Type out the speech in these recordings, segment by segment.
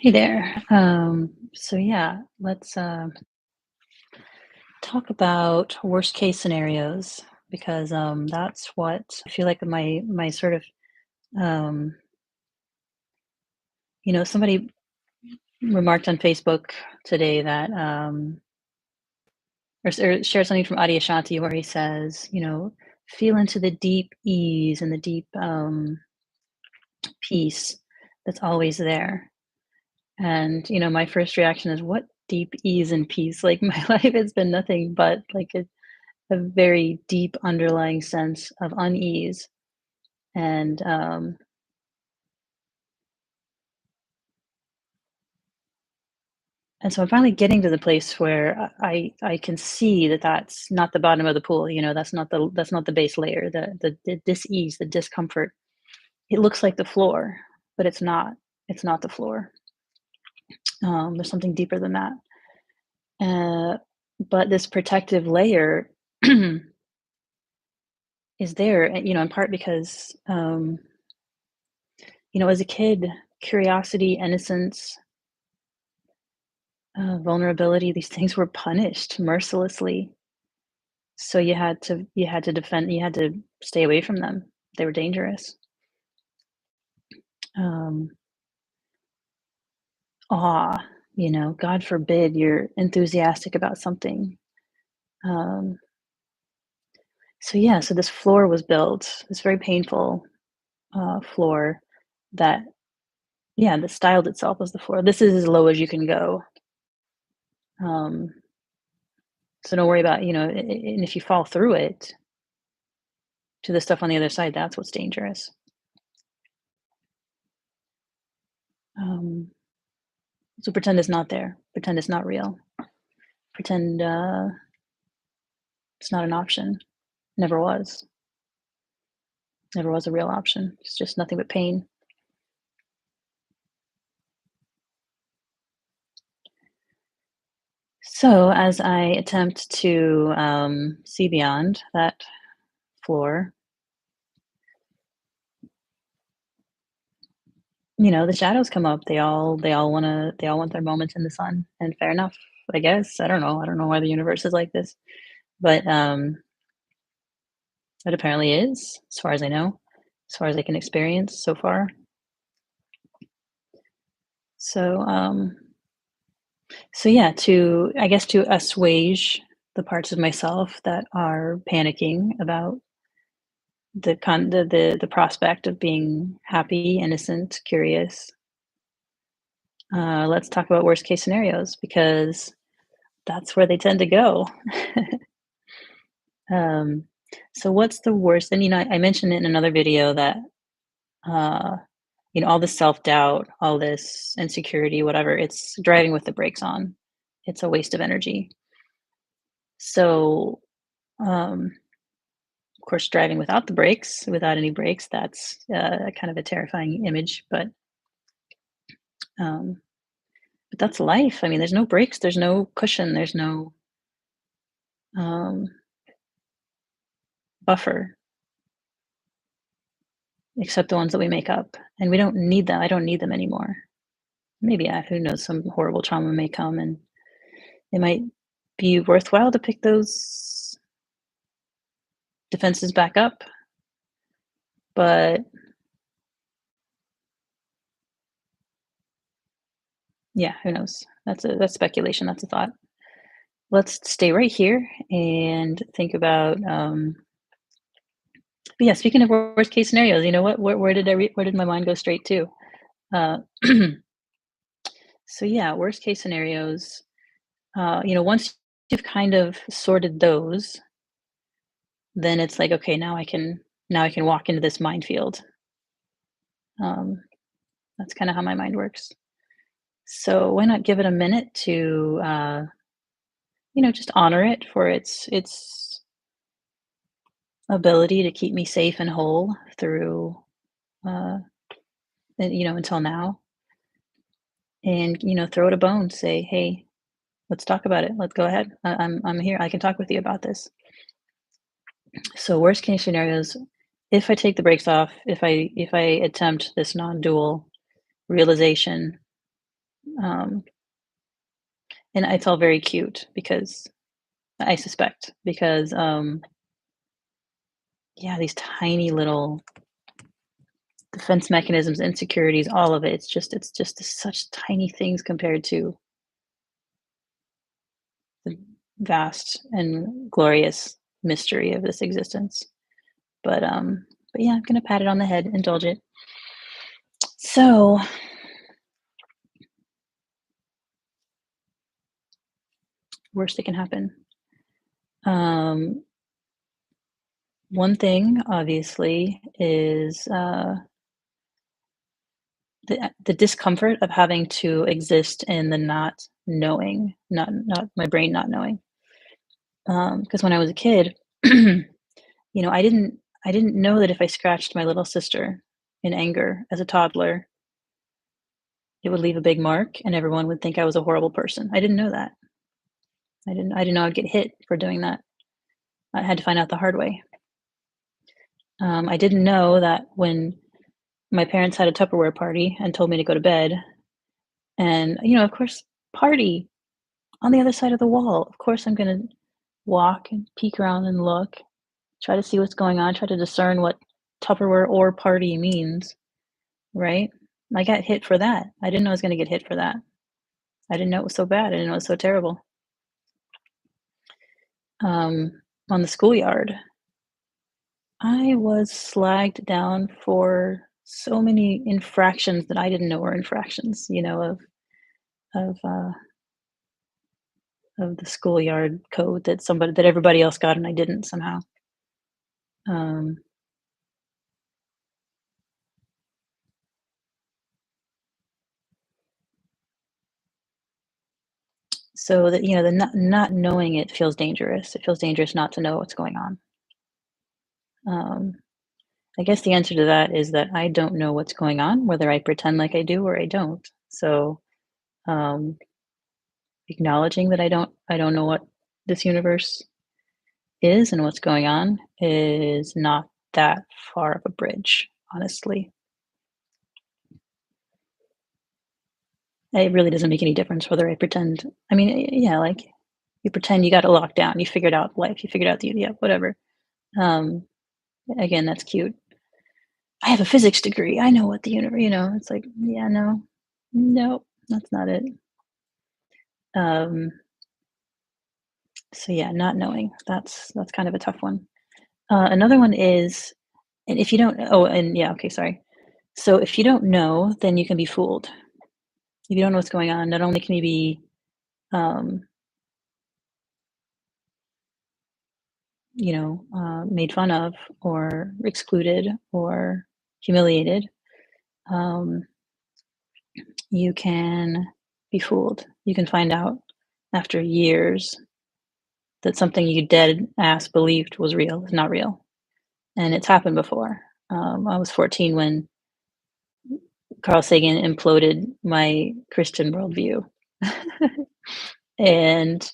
Hey there. So yeah, let's talk about worst case scenarios because that's what I feel like my sort of um, somebody remarked on Facebook today that or shared something from Adyashanti where he says, feel into the deep ease and the deep peace that's always there. And my first reaction is, what deep ease and peace? Like my life has been nothing but like a very deep underlying sense of unease. And and so I'm finally getting to the place where I can see that that's not the bottom of the pool. That's not the base layer. The dis-ease, the discomfort. It looks like the floor, but it's not. It's not the floor. There's something deeper than that. Uh, but this protective layer is there, in part because as a kid, curiosity, innocence, vulnerability, these things were punished mercilessly. So you had to defend, you had to stay away from them. They were dangerous. Um, awe, God forbid you're enthusiastic about something. Um, so yeah, so this floor was built, this very painful floor that, yeah, that styled itself as the floor. This is as low as you can go. Um, so don't worry about, and if you fall through it to the stuff on the other side, that's what's dangerous. Um, So pretend it's not there. Pretend it's not real. Pretend it's not an option. Never was. Never was a real option. It's just nothing but pain. So as I attempt to see beyond that floor, the shadows come up. They all want their moments in the sun, and fair enough, I guess. I don't know. I don't know why the universe is like this, but it apparently is, as far as I know, as far as I can experience so far. So So yeah, to I guess to assuage the parts of myself that are panicking about the prospect of being happy, innocent, curious. Let's talk about worst case scenarios because that's where they tend to go. um, so what's the worst? And I mentioned it in another video that uh, all this self doubt, all this insecurity, whatever, it's driving with the brakes on. It's a waste of energy. So um, of course, driving without the brakes, without any brakes, that's kind of a terrifying image. Um, but that's life. I mean, there's no brakes, there's no cushion, there's no um, buffer except the ones that we make up, and we don't need them. I don't need them anymore. Maybe who knows? Some horrible trauma may come, and it might be worthwhile to pick those defenses back up. But yeah, who knows? That's speculation. That's a thought. Let's stay right here and think about but yeah, speaking of worst case scenarios, you know what? Where did my mind go straight to? Uh, so yeah, worst case scenarios. Once you've kind of sorted those, then it's like, okay, now I can walk into this minefield. Um, that's kind of how my mind works. So why not give it a minute to just honor it for its ability to keep me safe and whole through uh, until now, and throw it a bone. Say, hey, let's talk about it. Let's go ahead. I'm here. I can talk with you about this. So worst case scenarios, if I take the brakes off, if I attempt this non-dual realization, Um, and it's all very cute because I suspect because yeah, these tiny little defense mechanisms, insecurities, all of it. It's just such tiny things compared to the vast and glorious mystery of this existence. But yeah, I'm gonna pat it on the head, indulge it. So, worst that can happen. Um, one thing obviously is the discomfort of having to exist in the not knowing, not my brain not knowing. Because when I was a kid, I didn't know that if I scratched my little sister in anger as a toddler, it would leave a big mark and everyone would think I was a horrible person. I didn't know that. I didn't know I'd get hit for doing that. I had to find out the hard way. I didn't know that when my parents had a Tupperware party and told me to go to bed, and of course, party on the other side of the wall. Of course, I'm gonna walk and peek around and look, try to see what's going on, try to discern what Tupperware or party means, right? I got hit for that. I didn't know I was gonna get hit for that. I didn't know it was so bad. I didn't know it was so terrible. On the schoolyard, I was slagged down for so many infractions that I didn't know were infractions, of of the schoolyard code that everybody else got and I didn't somehow. Um, so that the not knowing it feels dangerous. It feels dangerous not to know what's going on. Um, I guess the answer to that is that I don't know what's going on, whether I pretend like I do or I don't. So, um, acknowledging that I don't know what this universe is and what's going on is not that far of a bridge, honestly. It really doesn't make any difference whether I pretend. I mean, yeah, like you pretend you got it locked down, you figured out life, you figured out the yeah, whatever. Um, again, that's cute. I have a physics degree. I know what the universe, it's like, yeah, no, no, that's not it. Um, so yeah, not knowing. That's kind of a tough one. Another one is, and if you don't, oh, and yeah, okay, sorry. So if you don't know, then you can be fooled. If you don't know what's going on, not only can you be, um, made fun of or excluded or humiliated, um, you can be fooled. You can find out after years that something you dead ass believed was real is not real. And it's happened before. I was 14 when Carl Sagan imploded my Christian worldview. And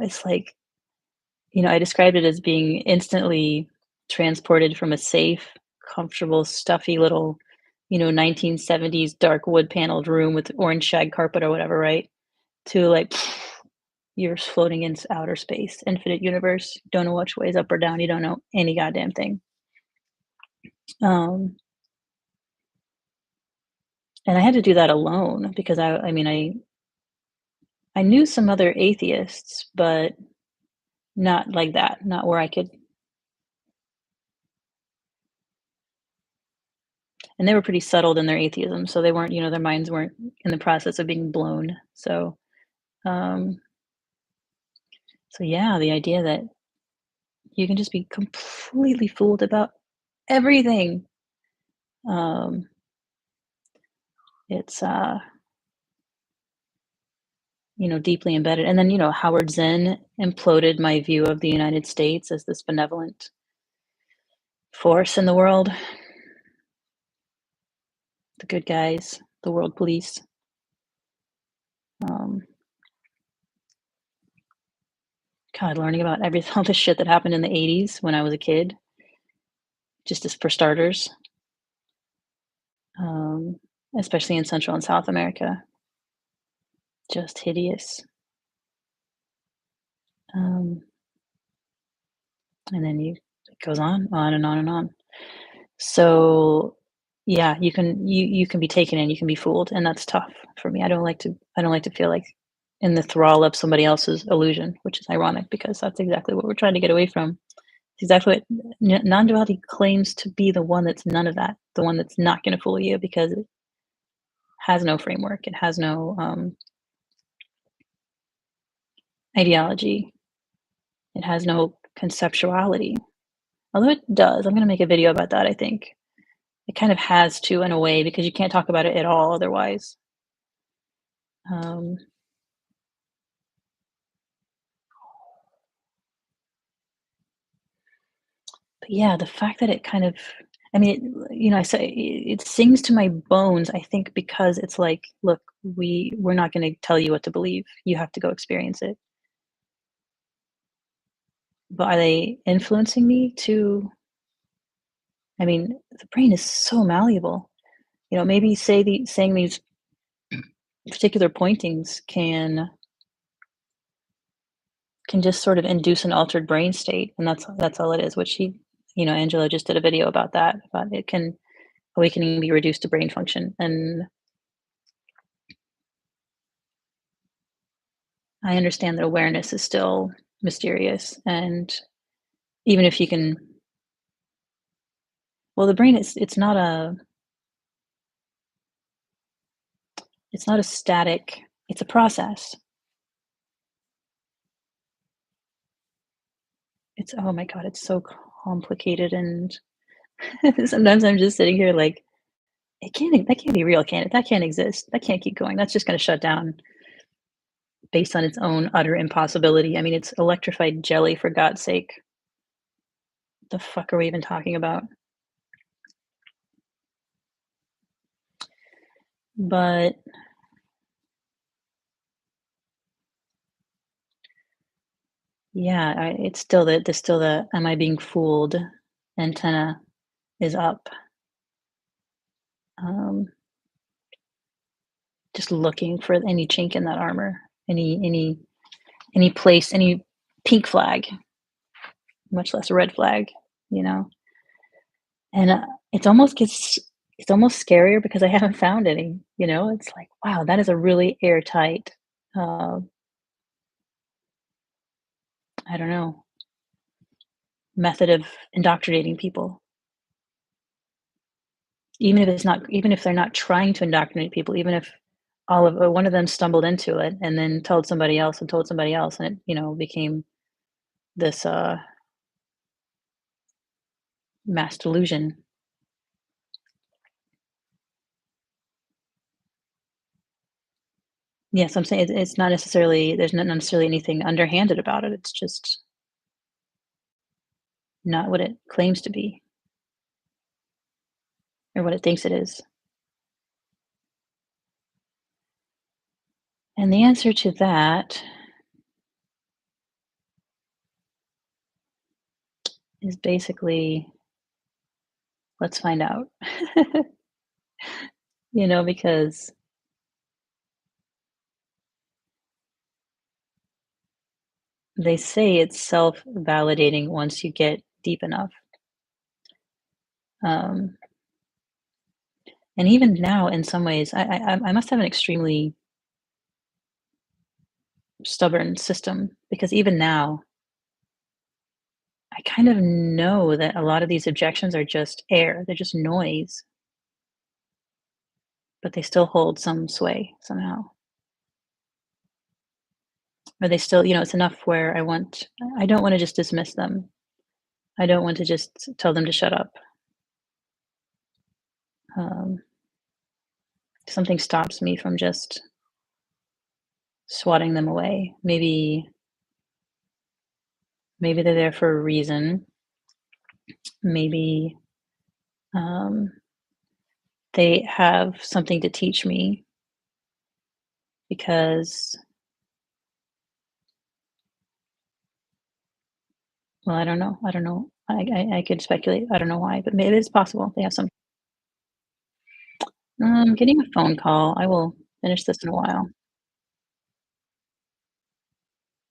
it's like, I described it as being instantly transported from a safe, comfortable, stuffy little, 1970s dark wood paneled room with orange shag carpet or whatever, right? To like, you're floating in outer space, infinite universe. Don't know which way is up or down. You don't know any goddamn thing. Um, and I had to do that alone because I mean, I knew some other atheists, but not like that. Not where I could, and they were pretty settled in their atheism, so they weren't, their minds weren't in the process of being blown. Um, so yeah, the idea that you can just be completely fooled about everything. Um, it's deeply embedded. And then, Howard Zinn imploded my view of the United States as this benevolent force in the world, the good guys, the world police. Um, God, learning about all the shit that happened in the 80s when I was a kid, just as for starters. Um, especially in Central and South America. Just hideous. Um, and then it goes on and on and on. So, yeah, you can be taken in, you can be fooled, and that's tough for me. I don't like to feel like in the thrall of somebody else's illusion, which is ironic because that's exactly what we're trying to get away from. It's exactly what non-duality claims to be, the one that's none of that, the one that's not going to fool you because it has no framework, it has no ideology, it has no conceptuality. Although it does, I'm going to make a video about that. I think it kind of has to in a way because you can't talk about it at all otherwise. Um, but yeah, the fact that it kind of, I mean, I say it sings to my bones. I think because it's like, look, we're not going to tell you what to believe. You have to go experience it. But are they influencing me to? I mean, the brain is so malleable. Maybe saying these particular pointings can just sort of induce an altered brain state, and that's all it is. What Angela just did a video about that. About it can awakening be reduced to brain function, and I understand that awareness is still mysterious, and even if you can, well, the brain is it's not a static. It's a process. It's oh my god, it's so complicated, and sometimes I'm just sitting here like, that can't be real, can it? That can't exist. That can't keep going. That's just gonna shut down based on its own utter impossibility. I mean, it's electrified jelly, for God's sake. The fuck are we even talking about? But yeah, it's still the am I being fooled antenna is up. Um, just looking for any chink in that armor, any place, any pink flag, much less a red flag, you know? And, it's almost scarier because I haven't found any, It's like, wow, that is a really airtight, uh, I don't know, method of indoctrinating people. Even if they're not trying to indoctrinate people, even if one of them stumbled into it and then told somebody else and told somebody else, and it, became this, mass delusion. Yes, I'm saying it's not necessarily there's not necessarily anything underhanded about it, it's just not what it claims to be or what it thinks it is. And the answer to that is basically, let's find out. Because they say it's self-validating once you get deep enough. Um, and even now, in some ways, I must have an extremely stubborn system because even now, I kind of know that a lot of these objections are just air, they're just noise, but they still hold some sway somehow. Or they still, it's enough where I don't want to just dismiss them. I don't want to just tell them to shut up. Um, Something stops me from just swatting them away. Maybe they're there for a reason. Maybe um, they have something to teach me because, well, I don't know. I don't know. I could speculate. I don't know why, but maybe it's possible they have some. Getting a phone call. I will finish this in a while.